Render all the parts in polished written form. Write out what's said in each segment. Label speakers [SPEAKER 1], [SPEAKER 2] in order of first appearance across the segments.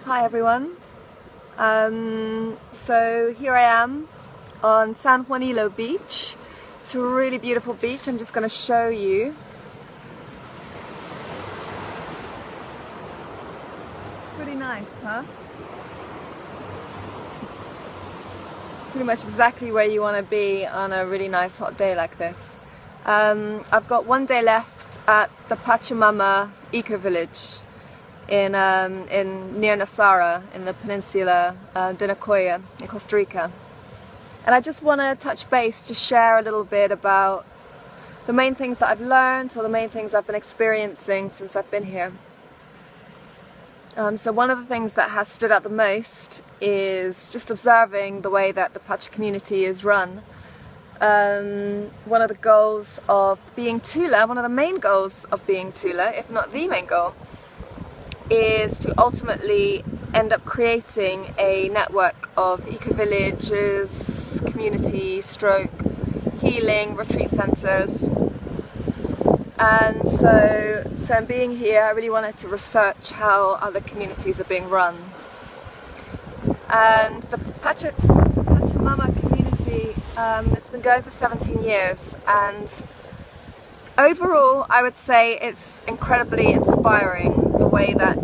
[SPEAKER 1] Hi everyone. So here I am on San Juanillo Beach. It's a really beautiful beach. I'm just going to show you. Pretty nice, huh? It's pretty much exactly where you want to be on a really nice hot day like this. I've got one day left at the Pachamama Eco Village in near Nasara in the peninsula de Nicoya in Costa Rica, and I just want to touch base to share a little bit about the main things that I've learned or the main things I've been experiencing since I've been here. So one of the things that has stood out the most is just observing the way that the Pacha community is run. One of the goals of being Tula, one of the main goals of being Tula, if not the main goal, is to ultimately end up creating a network of eco-villages, community, stroke, healing, retreat centres. And so in being here, I really wanted to research how other communities are being run. And the Pachamama community, it's been going for 17 years, and overall I would say it's incredibly inspiring the way that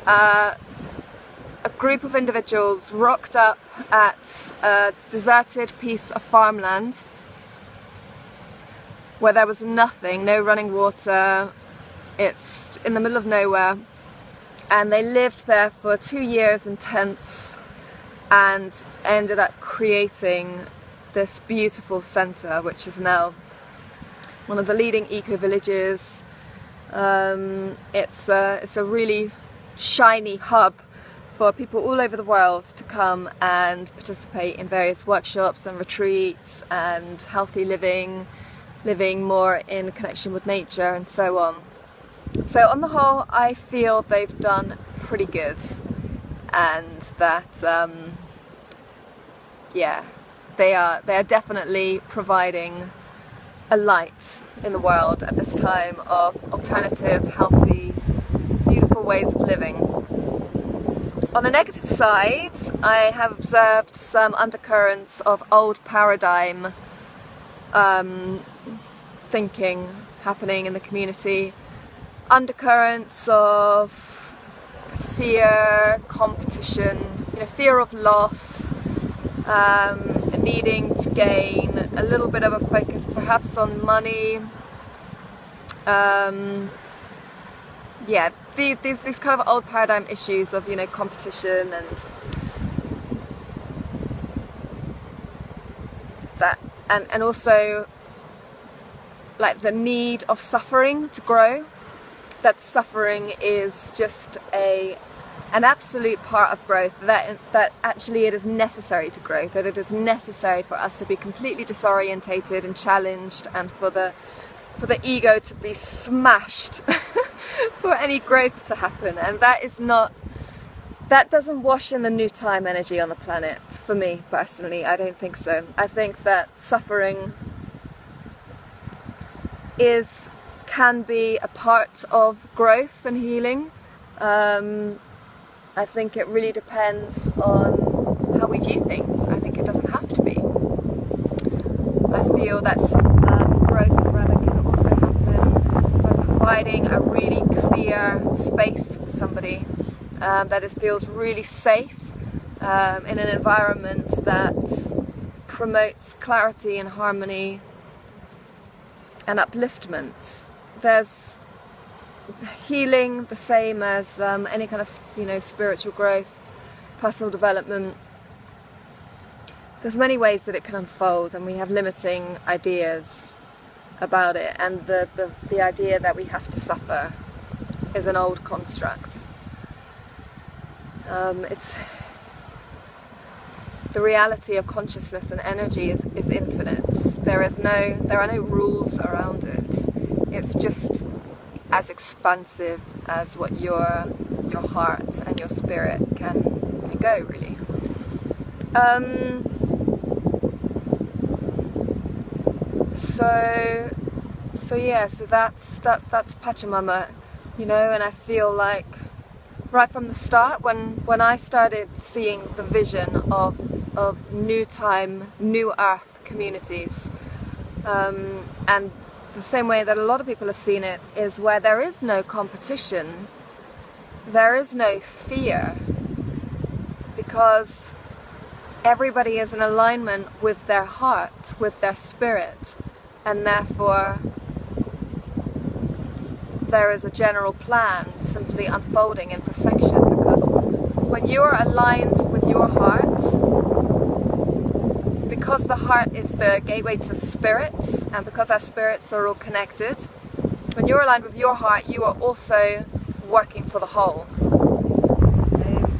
[SPEAKER 1] a group of individuals rocked up at a deserted piece of farmland where there was nothing, no running water, it's in the middle of nowhere, and they lived there for 2 years in tents and ended up creating this beautiful centre, which is now one of the leading eco-villages. It's a really shiny hub for people all over the world to come and participate in various workshops and retreats and healthy living more in connection with nature and so on. So on the whole, I feel they've done pretty good, and that yeah, they are definitely providing a light in the world at this time of alternative, healthy, beautiful ways of living. On the negative side, I have observed some undercurrents of old paradigm thinking happening in the community. Undercurrents of fear, competition, fear of loss, needing to gain a little bit of a focus perhaps on money. Yeah, these kind of old paradigm issues of competition and that, and also like the need of suffering to grow, that suffering is just an absolute part of growth, that actually it is necessary to grow, that it is necessary for us to be completely disorientated and challenged, and for the ego to be smashed for any growth to happen. And that doesn't wash in the new time energy on the planet, for me personally. I don't think so. I think that suffering can be a part of growth and healing. I think it really depends on how we view things. I think it doesn't have to be. I feel that growth rather can also happen by providing a really clear space for somebody that feels really safe in an environment that promotes clarity and harmony and upliftment. There's healing, the same as any kind of spiritual growth, personal development. There's many ways that it can unfold, and we have limiting ideas about it, and the idea that we have to suffer is an old construct. It's the reality of consciousness and energy is infinite. There are no rules around it. It's just as expansive as what your heart and your spirit can go, really. So that's Pachamama, and I feel like right from the start, when I started seeing the vision of new time, new earth communities, and the same way that a lot of people have seen it is where there is no competition, there is no fear, because everybody is in alignment with their heart, with their spirit, and therefore there is a general plan simply unfolding in perfection. Because when you are aligned with your heart, because the heart is the gateway to spirit, and because our spirits are all connected, when you're aligned with your heart, you are also working for the whole.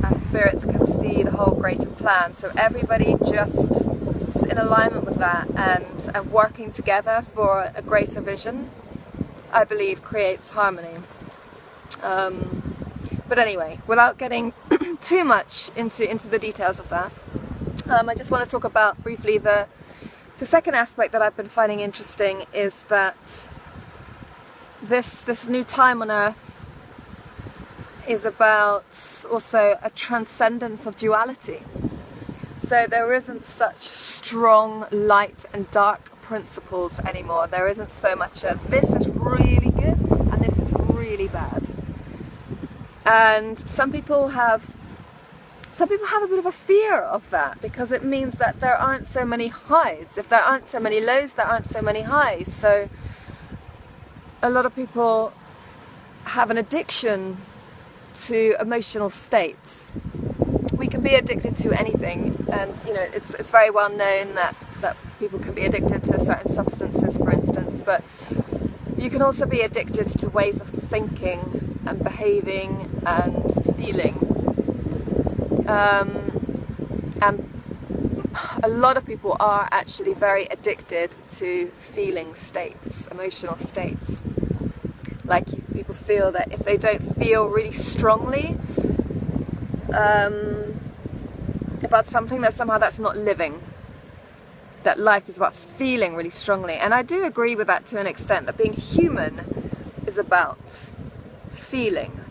[SPEAKER 1] Our spirits can see the whole greater plan. So everybody just in alignment with that and working together for a greater vision, I believe, creates harmony. But anyway, without getting too much into the details of that, I just want to talk about briefly the second aspect that I've been finding interesting is that this new time on earth is about also a transcendence of duality. So there isn't such strong light and dark principles anymore. There isn't so much of this is really good and this is really bad. And some people have a bit of a fear of that, because it means that there aren't so many highs. If there aren't so many lows, there aren't so many highs. So a lot of people have an addiction to emotional states. We can be addicted to anything, and you know it's very well known that people can be addicted to certain substances, for instance, but you can also be addicted to ways of thinking and behaving and feeling. And a lot of people are actually very addicted to feeling states, emotional states. Like people feel that if they don't feel really strongly about something, that somehow that's not living. That life is about feeling really strongly. And I do agree with that to an extent, that being human is about feeling.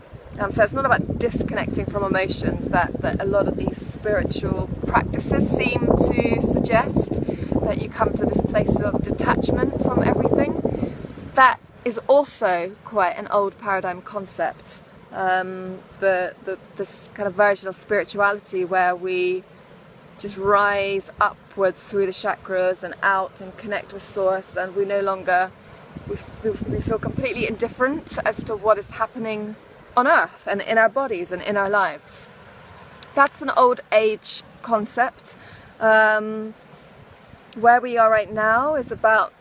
[SPEAKER 1] So it's not about disconnecting from emotions that a lot of these spiritual practices seem to suggest, that you come to this place of detachment from everything. That is also quite an old paradigm concept. This kind of version of spirituality where we just rise upwards through the chakras and out and connect with source, and we no longer, we feel completely indifferent as to what is happening on earth and in our bodies and in our lives. That's an old age concept. Where we are right now is about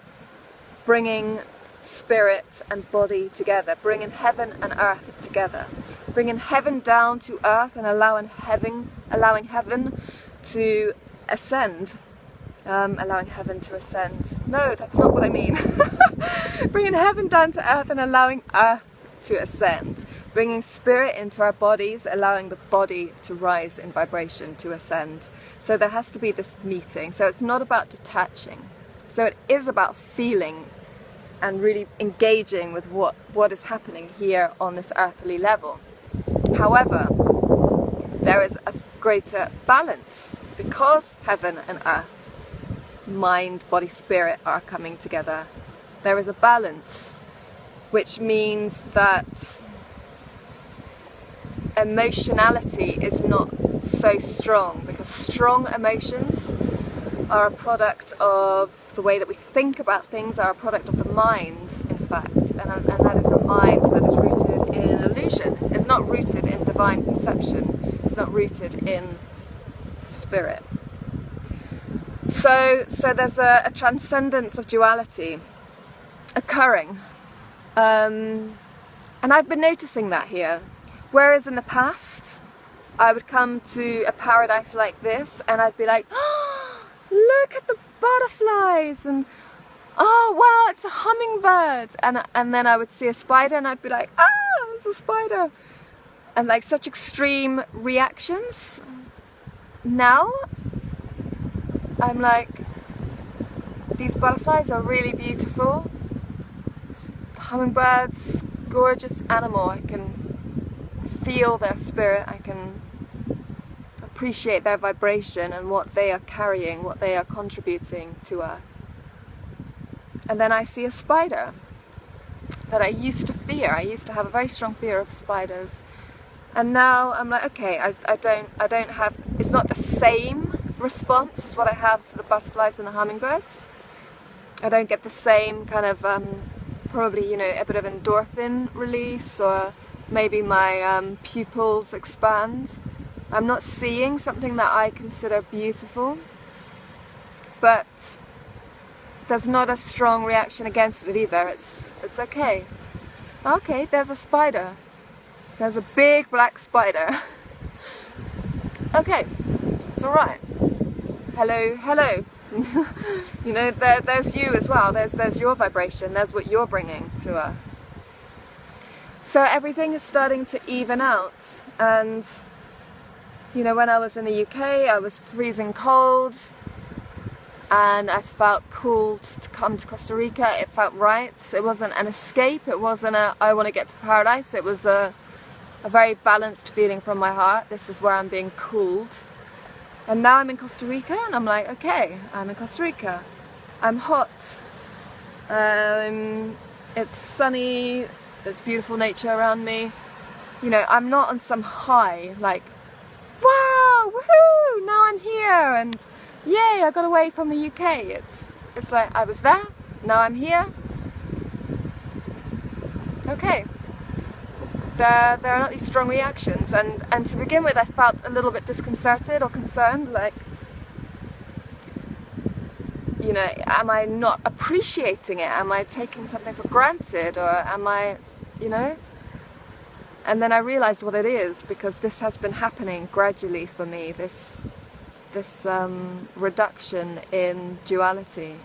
[SPEAKER 1] bringing spirit and body together, bringing heaven and earth together, bringing heaven down to earth and allowing heaven to ascend. Allowing heaven to ascend. No, that's not what I mean. Bringing heaven down to earth and allowing earth to ascend. Bringing spirit into our bodies, allowing the body to rise in vibration, to ascend. So there has to be this meeting. So it's not about detaching. So it is about feeling and really engaging with what is happening here on this earthly level. However, there is a greater balance, because heaven and earth, mind, body, spirit are coming together. There is a balance, which means that emotionality is not so strong, because strong emotions are a product of the way that we think about things, are a product of the mind, in fact, and that is a mind that is rooted in illusion. It's not rooted in divine perception. It's not rooted in spirit. So there's a transcendence of duality occurring, and I've been noticing that here. Whereas in the past, I would come to a paradise like this and I'd be like, oh, look at the butterflies, and oh wow, it's a hummingbird, and then I would see a spider and I'd be like, ah, it's a spider, and like such extreme reactions. Now I'm like, these butterflies are really beautiful. Hummingbirds, gorgeous animal. I can feel their spirit, I can appreciate their vibration and what they are carrying, what they are contributing to Earth. And then I see a spider that I used to fear. I used to have a very strong fear of spiders. And now I'm like, okay, I don't have, it's not the same response as what I have to the butterflies and the hummingbirds. I don't get the same kind of, probably, you know, a bit of endorphin release, or maybe my pupils expand. I'm not seeing something that I consider beautiful, but there's not a strong reaction against it either. It's okay. Okay, there's a spider. There's a big black spider. Okay, it's alright. Hello, hello. You know, there's you as well. There's your vibration. There's what you're bringing to Earth. So everything is starting to even out. And you know, when I was in the UK, I was freezing cold, and I felt called to come to Costa Rica. It felt right. It wasn't an escape. It wasn't a I want to get to paradise. It was a very balanced feeling from my heart. This is where I'm being called. And now I'm in Costa Rica, and I'm like, okay, I'm in Costa Rica. I'm hot. It's sunny. There's beautiful nature around me. You know, I'm not on some high, like, wow, woohoo, now I'm here, and yay, I got away from the UK. It's like, I was there, now I'm here. Okay. There are not these strong reactions, and to begin with I felt a little bit disconcerted or concerned, like, you know, am I not appreciating it? Am I taking something for granted, or am I, you know? And then I realized what it is, because this has been happening gradually for me, this reduction in duality.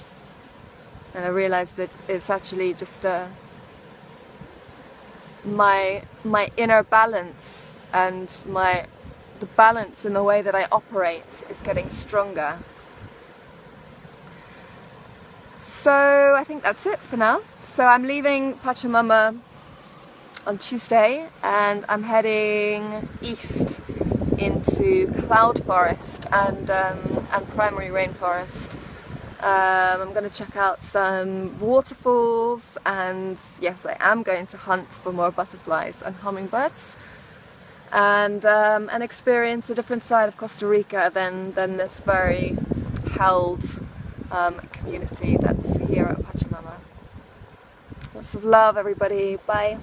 [SPEAKER 1] And I realized that it's actually just my inner balance, and the balance in the way that I operate is getting stronger. So I think that's it for now. So I'm leaving Pachamama on Tuesday, and I'm heading east into cloud forest and primary rainforest. I'm going to check out some waterfalls, and yes, I am going to hunt for more butterflies and hummingbirds, and experience a different side of Costa Rica than this very held community that's here at Pachamama. Lots of love, everybody. Bye.